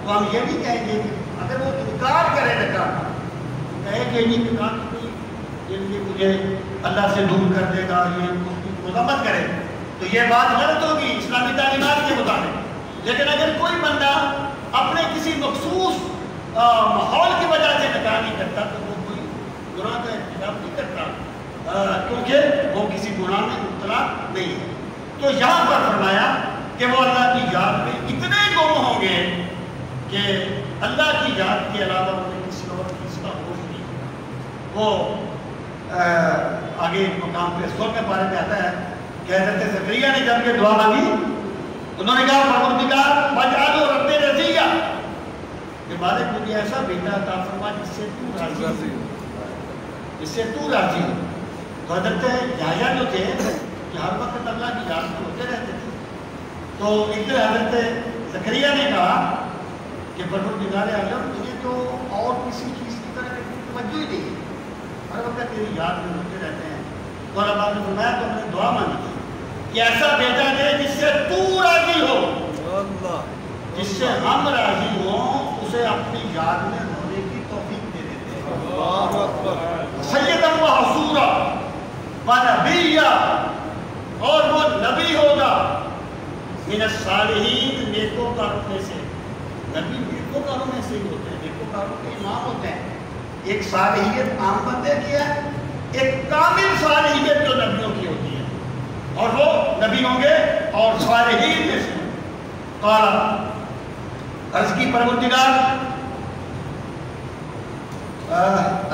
تو ہم یہ بھی کہیں گے کہ اگر وہ انکار کرے نکاح, کہے کہ یہ نکاح کوئی یعنی مجھے اللہ سے دور کر دے گا, یہ اس کی مذمت کرے, تو یہ بات غلط ہوگی اسلامی تعلیمات کے مطابق. لیکن اگر کوئی بندہ اپنے کسی مخصوص ماحول کی وجہ سے نکاح نہیں کرتا تو وہ کوئی گناہ کا ارتکاب نہیں کرتا, کیونکہ وہ کسی گناہ میں مبتلا نہیں ہے. تو یہاں پر فرمایا کہ وہ اللہ کی یاد میں اتنے گم ہوں گے کہ اللہ کی یاد کے علاوہ انہیں کسی اور چیز کا ہوش نہیں. وہ آگے مقام پہ سور کے بارے میں آتا ہے کہ حضرت زکریا نے جب یہ دعا مانگی انہوں نے کہا پروردگار وجعلہ رب رضیہ کہ مالک مجھے ایسا بیٹا عطا فرما جس سے تو راضی ہو، جس سے تو راضی ہو۔ تو حضرت یحییٰ جو تھے کہ ہر وقت اللہ کی یاد میں ہوتے رہتے تھے، تو ایک دن حضرت زکریا نے کہا کہ پروردگار عالم مجھے تو اور کسی چیز کی طرف توجہ ہی نہیں ہے، ہر وقت تیری یاد میں ہوتے رہتے ہیں۔ تو اللہ پاک نے فرمایا تو میں نے دعا مانگی تھی کہ ایسا بیٹا دے جس سے تو راضی ہو، جس سے ہم راضی ہوں، اسے اپنی یاد میں ہونے کی توفیق دے دیتے ہیں۔ سیداً و حصورا و نبیّا، اور وہ نبی ہوگا من الصالحین، نیکوکاروں میں سے۔ نبی نیکوکاروں میں سے ہی ہوتے ہیں، نیکوکاروں کے امام ہوتے ہیں۔ ایک صالحیت عام بندے کی ہے، ایک کامل صالحیت جو نبیوں کی ہوتی ہے، اور وہ نبی ہوں گے اور صالحین میں سے۔ قال، عرض کی پروردگار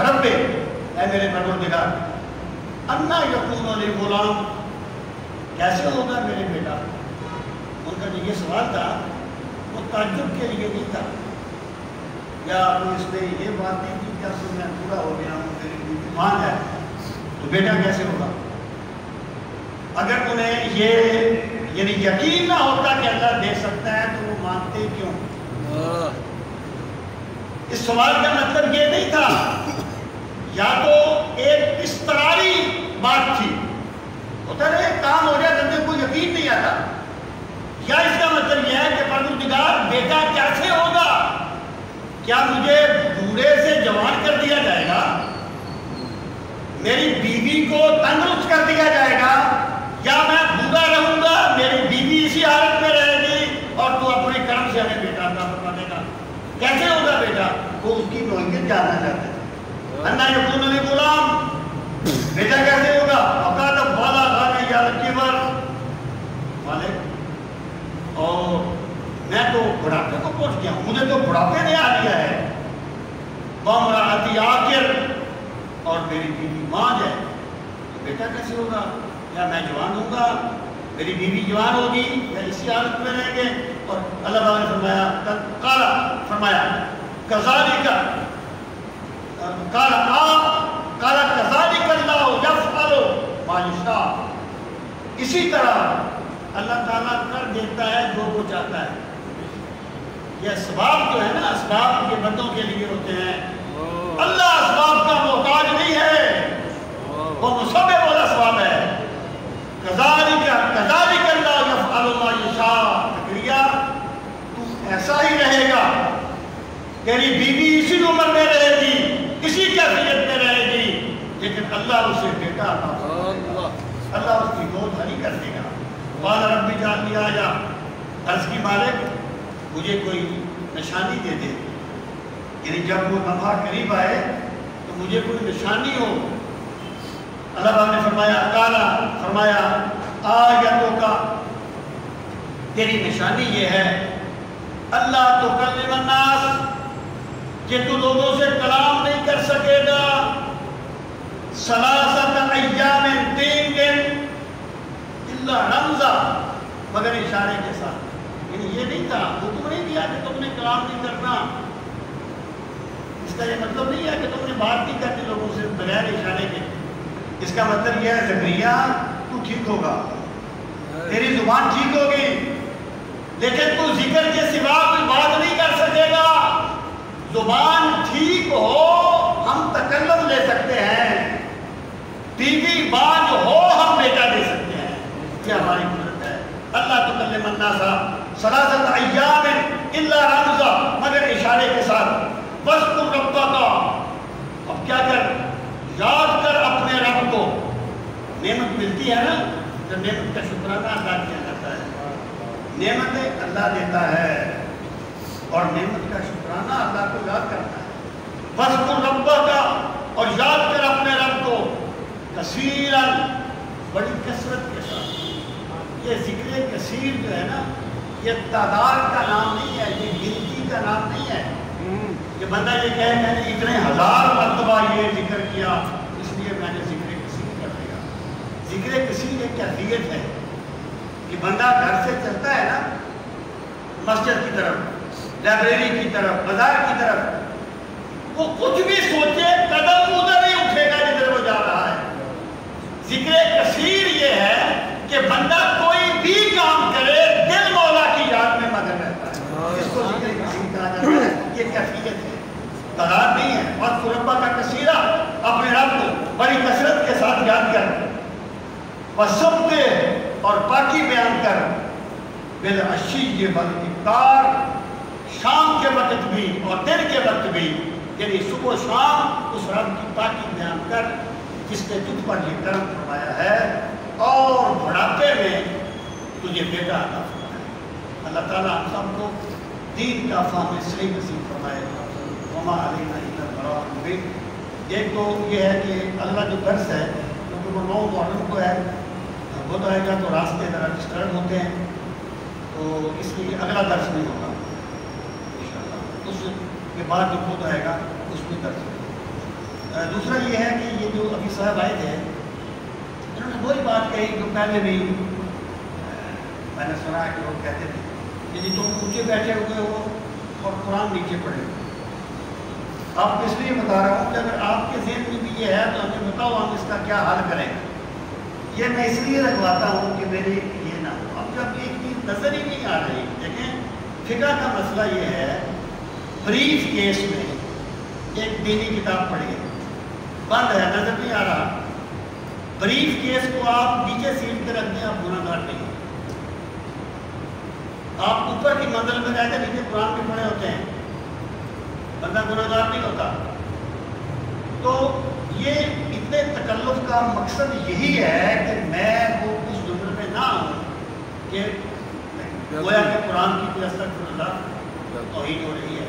رب، اے میرے پروردگار، انا یکون لی غلام، کیسے ہوگا میرے بیٹا؟ ان کا جو یہ سوال تھا وہ تعجب کے لیے نہیں تھا، یا کوئی اس میں یہ بات نہیں تھی کہ میں پورا ہو گیا ہوں، میری بیوی ماں ہے تو بیٹا کیسے ہوگا؟ اگر انہیں یہ یعنی یقین نہ ہوتا کہ اللہ دے سکتا ہے تو وہ مانتے کیوں؟ اس سوال کا مطلب یہ نہیں تھا، یا تو ایک استراری بات تھی، ہوتا ہے ایک کام ہو جائے بندے کو یقین نہیں آتا، یا اس کا مطلب یہ ہے کہ پروردگار بیٹا کیسے ہوگا؟ کیا مجھے بوڑھے سے جوان کر دیا جائے گا؟ میری بیوی کو تندرست کر دیا جائے گا؟ یا میں بوڑھا رہوں گا، میری بیوی اسی حالت میں رہے گی اور تو اپنے کرم سے ہمیں بیٹا عطا فرما دے گا؟ کیسے ہوگا بیٹا؟ وہ اس کی نوعیت جاننا چاہتے تھے۔ انا یکون لی غلام، بیٹا کیسے ہوگا؟ وقد بلغنی الکبر، مالک اور میں تو بڑھاپے کو پہنچ گیا ہوں، مجھے تو بڑھاپے نے آ لیا ہے۔ وامرأتی عاقر، اور میری بیوی ماں ہے، تو بیٹا کیسے ہوگا؟ یا میں جوان ہوں گا، میری بیوی جوان ہوگی، یا اسی حالت میں رہیں گے؟ اور اللہ تعالیٰ نے فرمایا کذالک، قال کذالک اللہ یفعل ما یشاء، اسی طرح اللہ تعالیٰ کر دیتا ہے جو وہ چاہتا ہے۔ یہ اسباب جو ہے نا، اسباب یہ بندوں کے لیے ہوتے ہیں، اللہ اسباب کا محتاج نہیں ہے، وہ مسبب الاسباب ہے۔ کذالک اللہ یفعل ما یشاء، زکریا تو ایسا ہی رہے گا، تیری بیوی اسی عمر میں رہے گی، اسی کیفیت میں رہے گی، لیکن اللہ اسے بیٹا عطا فرمائے گا، اللہ اس کی گود بھری کر دے گا۔ قال رب اجعل لی آیہ، عرض کی مالک مجھے کوئی نشانی دے دے، یعنی جب وہ لمحہ قریب آئے تو مجھے کوئی نشانی ہو۔ اللہ نے فرمایا آیتوں کا، تیری نشانی یہ ہے اللہ تکلم الناس، کہ تو لوگوں سے کلام نہیں کر سکے گا، ثلاثۃ ایام، 3 دن، الا رمزا، مگر اشارے کے ساتھ، یعنی یہ نہیں تھا، حکم نہیں دیا کہ تم نے کلام نہیں کرنا، اس کا یہ مطلب نہیں ہے کہ تم نے بات نہیں کرنی لوگوں سے بغیر اشارے کے، اس کا مطلب یہ ہے زکریا تو ٹھیک ہوگا، تیری زبان ٹھیک ہوگی، لیکن تو ذکر کے سوا کوئی بات نہیں کر سکے گا۔ زبان ٹھیک ہو ہم تکلم لے سکتے ہیں، بیوی باز ہو ہم بیٹا دے سکتے ہیں، یہ ہماری قدرت ہے۔ اللہ تکلم الناس ثلاثۃ ایام الا رمزا، مگر اشارے کے ساتھ، واذکر ربک، اب کیا کر، یاد کر اپنے رب کو۔ نعمت ملتی ہے نا تو نعمت کا شکرانہ ادا کیا جاتا ہے، نعمتیں اللہ دیتا ہے اور نعمت کا شکرانہ اللہ کو یاد کرتا ہے۔ واذکر ربک، اور یاد کر اپنے رب کو، کثیراً، بڑی کثرت کے ساتھ۔ یہ ذکر کثیر جو ہے نا، یہ تعداد کا نام نہیں ہے، یہ گنتی کا نام نہیں ہے کہ بندہ یہ کہے میں نے اتنے 1000 مرتبہ یہ ذکر کیا اس لیے میں نے ذکر کثیر کر دیا۔ ذکر کثیر ایک کیفیت ہے، کہ بندہ گھر سے چلتا ہے نا مسجد کی طرف، لائبریری کی طرف، بازار کی طرف، وہ کچھ بھی سوچے قدم ادھر ہی اٹھے گا جدھر وہ جا رہا ہے۔ ذکر کثیر یہ ہے کہ بندہ کوئی بھی کام کرے دل مولا کی یاد میں مگن رہتا ہے، اس کو ذکر کثیر کہا جاتا ہے۔ یہ کیفیت ہے، تعداد نہیں ہے۔ اور ربہ کا کثیرہ، اپنے رب کو بڑی کثرت کے ساتھ یاد کر، وسبح اور پاکی بیان کر، بالعشی والابکار، شام کے وقت بھی اور دن کے وقت بھی، یعنی صبح و شام اس رب کی پاکی بیان کر جس نے تجھ پر یہ کرم فرمایا ہے اور بڑھاپے میں تجھے بیٹا عطا فرمایا۔ اللہ تعالیٰ ہم سب کو دین کا فہم صحیح نصیب فرمائے۔ وما علینا الا البلاغ المبین۔ ایک تو یہ ہے کہ اگلا جو درس ہے کیونکہ وہ 9 محرم کو ہے، خود آئے گا تو راستے ذرا ڈسٹرب ہوتے ہیں، تو اس لیے اگلا درس نہیں ہوگا انشاءاللہ، اس کے بعد جو خود آئے گا اس میں درس ہوگا۔ دوسرا یہ ہے کہ یہ جو ابھی صاحب آئے تھے انہوں نے وہی بات کہی جو پہلے بھی میں نے سنا کہ وہ کہتے تھے کہ جی تم اونچے بیٹھے ہوئے ہو اور قرآن نیچے پڑے ہو۔ آپ کو اس لیے بتا رہا ہوں کہ اگر آپ کے ذہن میں بھی یہ ہے تو ہمیں بتاؤ ہم اس کا کیا حل کریں۔ یہ میں اس لیے رکھواتا ہوں کہ میرے یہ نہ ہو۔ اب جب ایک چیز نظر ہی نہیں آ رہی، دیکھیں فقہ کا مسئلہ یہ ہے، بریف کیس میں ایک دینی کتاب پڑھی ہے، بند ہے، نظر نہیں آ رہا، بریف کیس کو آپ نیچے سیٹ کے رکھ دیں، آپ گناہ گار نہیں ہیں۔ آپ اوپر کی منزل میں رہتے نیچے قرآن بھی پڑھے ہوتے ہیں، بندہ گناہ گار نہیں ہوتا۔ تو یہ اتنے تکلف کا مقصد یہی ہے کہ میں وہ اس جملے میں نہ ہوں کہ گویا کہ قرآن کی کوئی استغفراللہ توہین ہو رہی ہے۔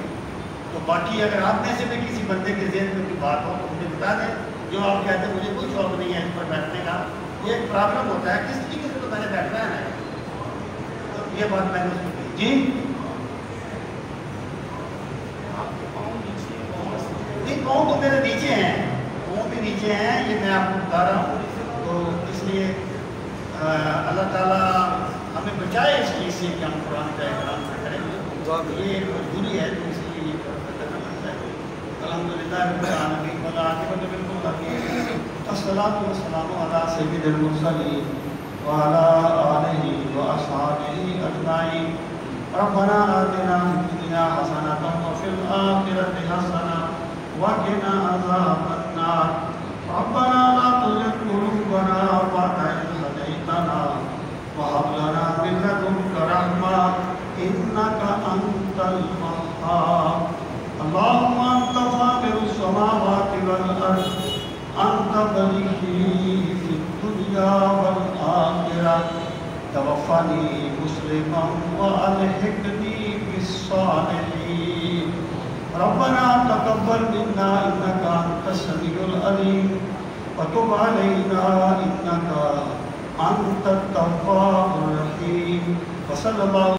تو باقی اگر آپ میں سے بھی کسی بندے کے ذہن میں کوئی بات ہو تو مجھے بتا دیں، جو آپ کہتے ہیں مجھے کوئی شوق نہیں ہے اس پر بیٹھنے کا، یہ ایک پرابلم ہوتا ہے، کس طریقے سے تو میں نے بیٹھنا ہے نا، یہ بات میں نے اس کو کہی۔ جی نہیں، پاؤں تو میرے نیچے ہیں، پاؤں بھی نیچے ہیں، یہ میں آپ کو بتا رہا ہوں۔ تو اس لیے اللہ تعالیٰ ہمیں بچائے اس چیز سے کہ ہم قرآن کا احترام نہ کریں، یہ ایک مجبوری ہے، تو اس لیے یہ کرنا پڑتا ہے۔ الحمدللہ رب العالمین والعاقبۃ للمتقین، الصلاۃ والسلام علی سید المرسلین وعلی آلہ واصحابہ اجمعین۔ ربنا آتنا فی الدنیا حسنۃ وفی الآخرۃ حسنۃ وقنا عذاب النار۔ ربنا لا تزغ قلوبنا بعد إذ هديتنا وهب لنا من لدنك رحمة إنك أنت الوهاب۔ اللهم أنت فاطر السماوات والأرض، أنت وليي في الدنيا والآخرة، توفني مسلما وألحقني بالصالحين۔ ربنا تقبل منا إنك أنت السميع العليم وتب علينا إنك أنت التواب الرحيم۔ وصلى الله